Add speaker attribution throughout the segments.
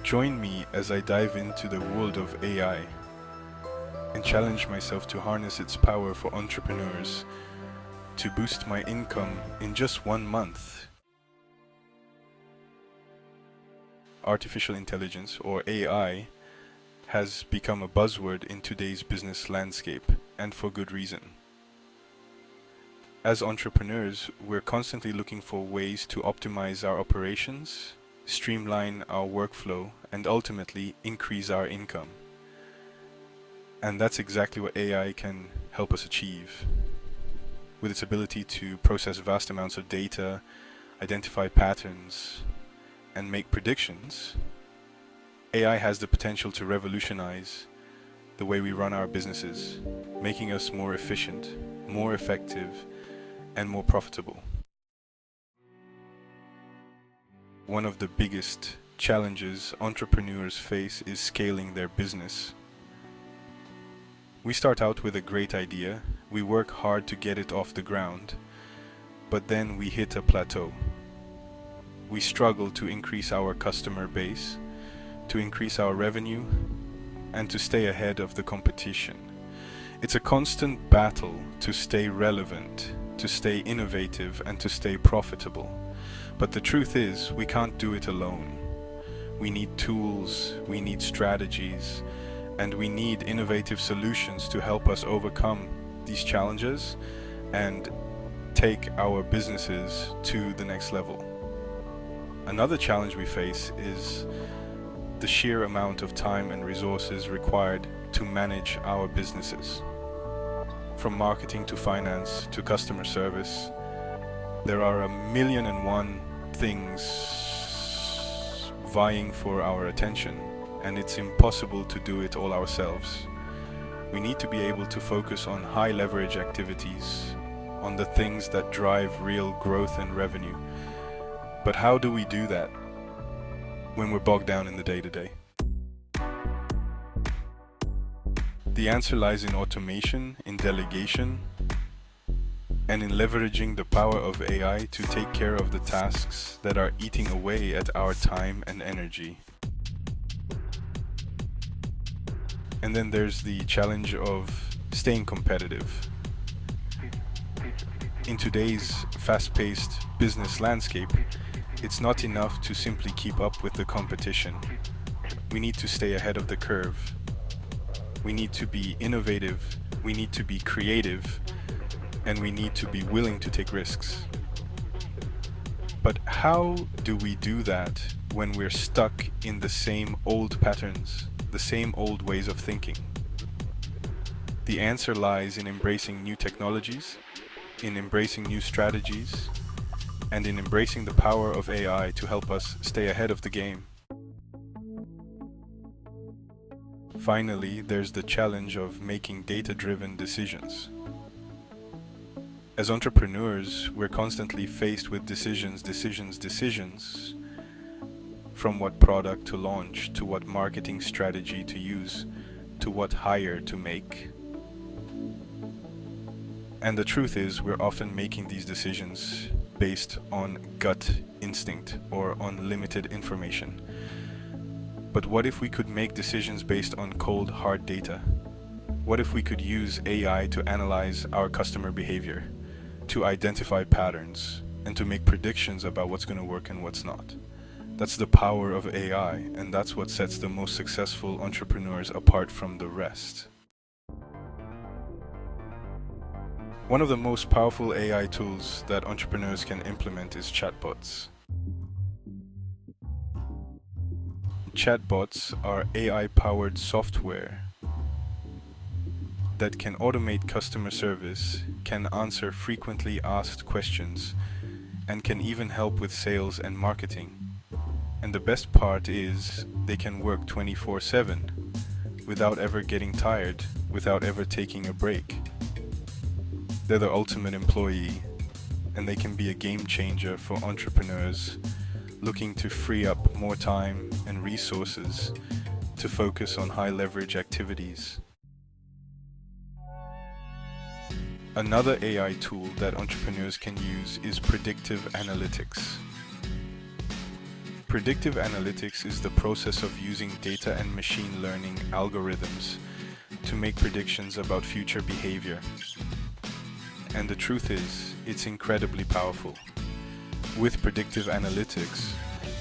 Speaker 1: Join me as I dive into the world of AI and challenge myself to harness its power for entrepreneurs to boost my income in just 1 month. Artificial intelligence, or AI, has become a buzzword in today's business landscape, and for good reason. As entrepreneurs, we're constantly looking for ways to optimize our operations, streamline our workflow, and ultimately increase our income. And that's exactly what AI can help us achieve. With its ability to process vast amounts of data, identify patterns, and make predictions, AI has the potential to revolutionize the way we run our businesses, making us more efficient, more effective, and more profitable. One of the biggest challenges entrepreneurs face is scaling their business. We start out with a great idea, we work hard to get it off the ground, but then we hit a plateau. We struggle to increase our customer base, to increase our revenue, and to stay ahead of the competition. It's a constant battle to stay relevant, to stay innovative, and to stay profitable. But the truth is, we can't do it alone. We need tools, we need strategies, and we need innovative solutions to help us overcome these challenges and take our businesses to the next level. Another challenge we face is the sheer amount of time and resources required to manage our businesses. From marketing to finance to customer service, there are 1,000,001 things vying for our attention, and it's impossible to do it all ourselves. We need to be able to focus on high leverage activities, on the things that drive real growth and revenue. But how do we do that when we're bogged down in the day-to-day? The answer lies in automation, in delegation, and in leveraging the power of AI to take care of the tasks that are eating away at our time and energy. And then there's the challenge of staying competitive. In today's fast-paced business landscape, it's not enough to simply keep up with the competition. We need to stay ahead of the curve. We need to be innovative, we need to be creative, and we need to be willing to take risks. But how do we do that when we're stuck in the same old patterns, the same old ways of thinking? The answer lies in embracing new technologies, in embracing new strategies, and in embracing the power of AI to help us stay ahead of the game. Finally, there's the challenge of making data-driven decisions. As entrepreneurs, we're constantly faced with decisions, from what product to launch, to what marketing strategy to use, to what hire to make. And the truth is, we're often making these decisions based on gut instinct or on limited information. But what if we could make decisions based on cold, hard data? What if we could use AI to analyze our customer behavior, to identify patterns, and to make predictions about what's going to work and what's not? That's the power of AI, and that's what sets the most successful entrepreneurs apart from the rest. One of the most powerful AI tools that entrepreneurs can implement is chatbots. Chatbots are AI-powered software that can automate customer service, can answer frequently asked questions, and can even help with sales and marketing. And the best part is, they can work 24/7 without ever getting tired, without ever taking a break. They're the ultimate employee, and they can be a game changer for entrepreneurs looking to free up more time and resources to focus on high leverage activities. Another AI tool that entrepreneurs can use is predictive analytics. Predictive analytics is the process of using data and machine learning algorithms to make predictions about future behavior. And the truth is, it's incredibly powerful. With predictive analytics,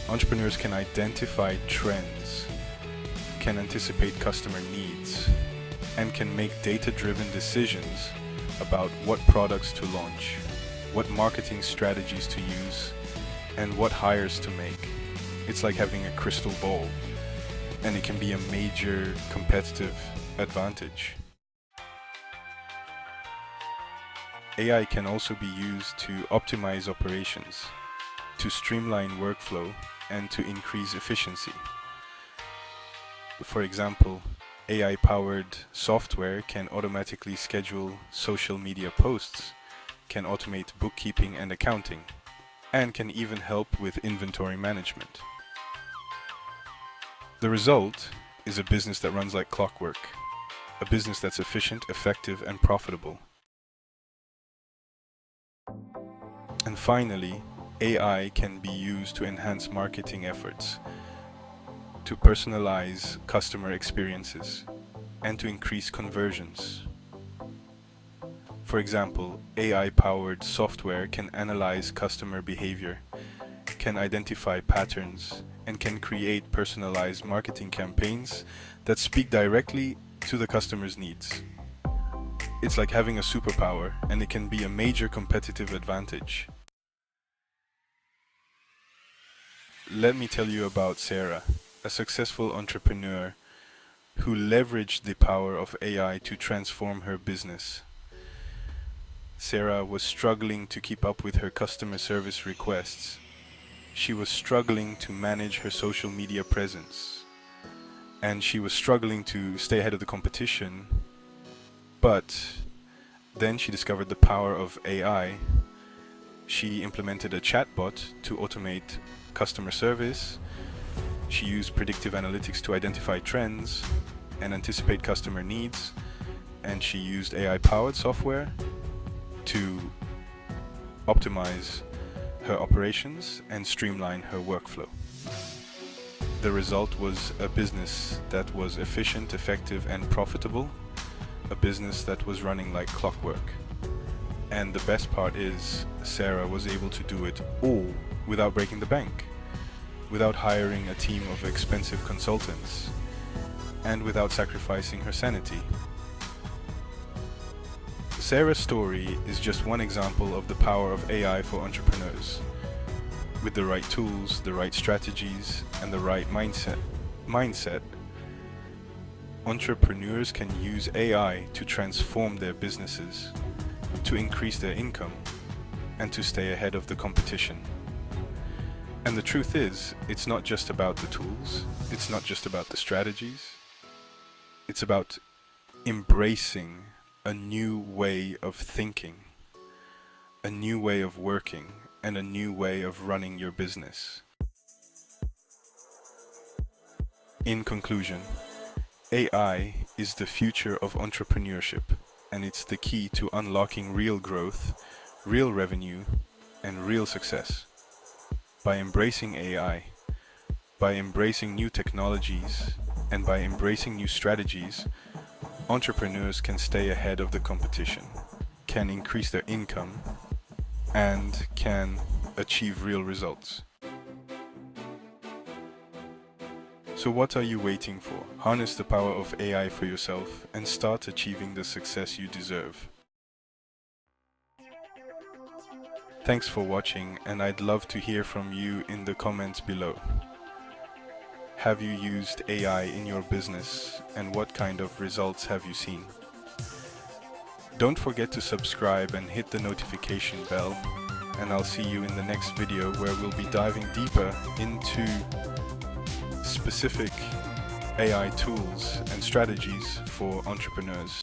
Speaker 1: entrepreneurs can identify trends, can anticipate customer needs, and can make data-driven decisions about what products to launch, what marketing strategies to use, and what hires to make. It's like having a crystal ball, and it can be a major competitive advantage. AI can also be used to optimize operations, to streamline workflow, and to increase efficiency. For example, AI-powered software can automatically schedule social media posts, can automate bookkeeping and accounting, and can even help with inventory management. The result is a business that runs like clockwork, a business that's efficient, effective, and profitable. And finally, AI can be used to enhance marketing efforts, to personalize customer experiences, and to increase conversions. For example, AI-powered software can analyze customer behavior, can identify patterns, and can create personalized marketing campaigns that speak directly to the customer's needs. It's like having a superpower, and it can be a major competitive advantage. Let me tell you about Sarah, a successful entrepreneur who leveraged the power of AI to transform her business. Sarah was struggling to keep up with her customer service requests. She was struggling to manage her social media presence. And she was struggling to stay ahead of the competition. But then she discovered the power of AI. She implemented a chatbot to automate customer service. She used predictive analytics to identify trends and anticipate customer needs. And she used AI-powered software to optimize her operations and streamline her workflow. The result was a business that was efficient, effective, and profitable, a business that was running like clockwork. And the best part is, Sarah was able to do it all without breaking the bank, without hiring a team of expensive consultants, and without sacrificing her sanity. Sarah's story is just one example of the power of AI for entrepreneurs. With the right tools, the right strategies, and the right mindset, entrepreneurs can use AI to transform their businesses, to increase their income, and to stay ahead of the competition. And the truth is, it's not just about the tools, it's not just about the strategies, it's about embracing a new way of thinking, a new way of working, and a new way of running your business. In conclusion, AI is the future of entrepreneurship, and it's the key to unlocking real growth, real revenue, and real success. By embracing AI, by embracing new technologies, and by embracing new strategies, entrepreneurs can stay ahead of the competition, can increase their income, and can achieve real results. So what are you waiting for? Harness the power of AI for yourself and start achieving the success you deserve. Thanks for watching, and I'd love to hear from you in the comments below. Have you used AI in your business, and what kind of results have you seen? Don't forget to subscribe and hit the notification bell, and I'll see you in the next video where we'll be diving deeper into specific AI tools and strategies for entrepreneurs.